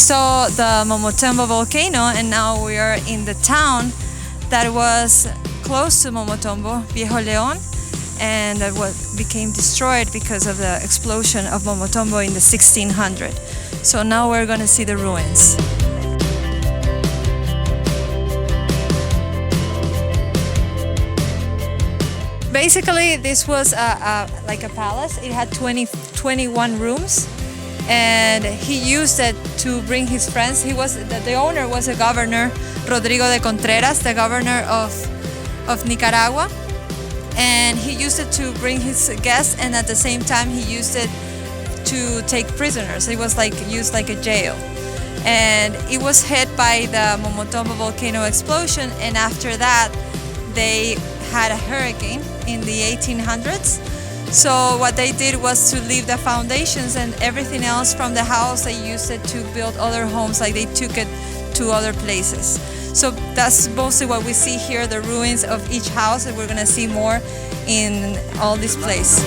saw the Momotombo volcano, and now we are in the town that was close to Momotombo, Viejo, León, and that became destroyed because of the explosion of Momotombo in the 1600. So now we're going to see the ruins. Basically, this was like a palace. It had 21 rooms, and he used it to bring his friends. The owner was a governor, Rodrigo de Contreras, the governor of Nicaragua, and he used it to bring his guests, and at the same time he used it to take prisoners. It was used like a jail, and it was hit by the Momotombo volcano explosion, and after that they had a hurricane in the 1800s. So what they did was to leave the foundations, and everything else from the house they used it to build other homes, like they took it to other places. So that's mostly what we see here, the ruins of each house, and we're gonna see more in all this place.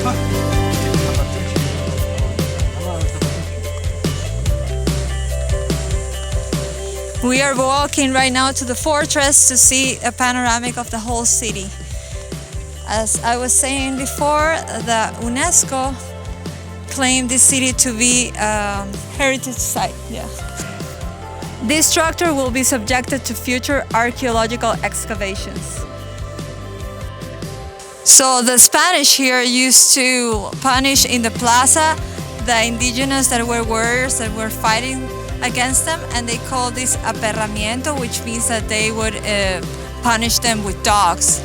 We are walking right now to the fortress to see a panoramic of the whole city. As I was saying before, the UNESCO claimed this city to be a heritage site. Yeah. This structure will be subjected to future archaeological excavations. So the Spanish here used to punish in the plaza the indigenous that were warriors that were fighting against them, and they called this aperramiento, which means that they would punish them with dogs.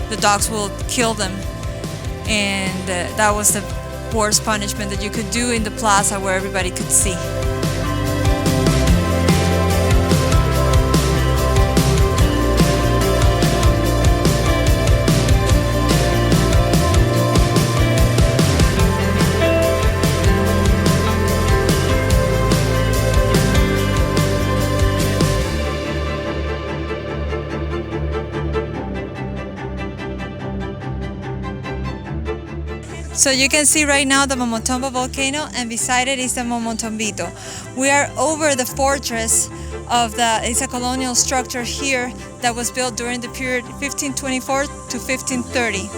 The dogs will kill them, and that was the worst punishment that you could do in the plaza where everybody could see. So you can see right now the Momotombo volcano, and beside it is the Momotombito. We are over the fortress of it's a colonial structure here that was built during the period 1524 to 1530.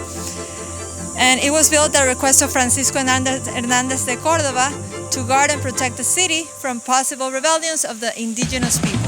And it was built at the request of Francisco Hernandez de Córdoba to guard and protect the city from possible rebellions of the indigenous people.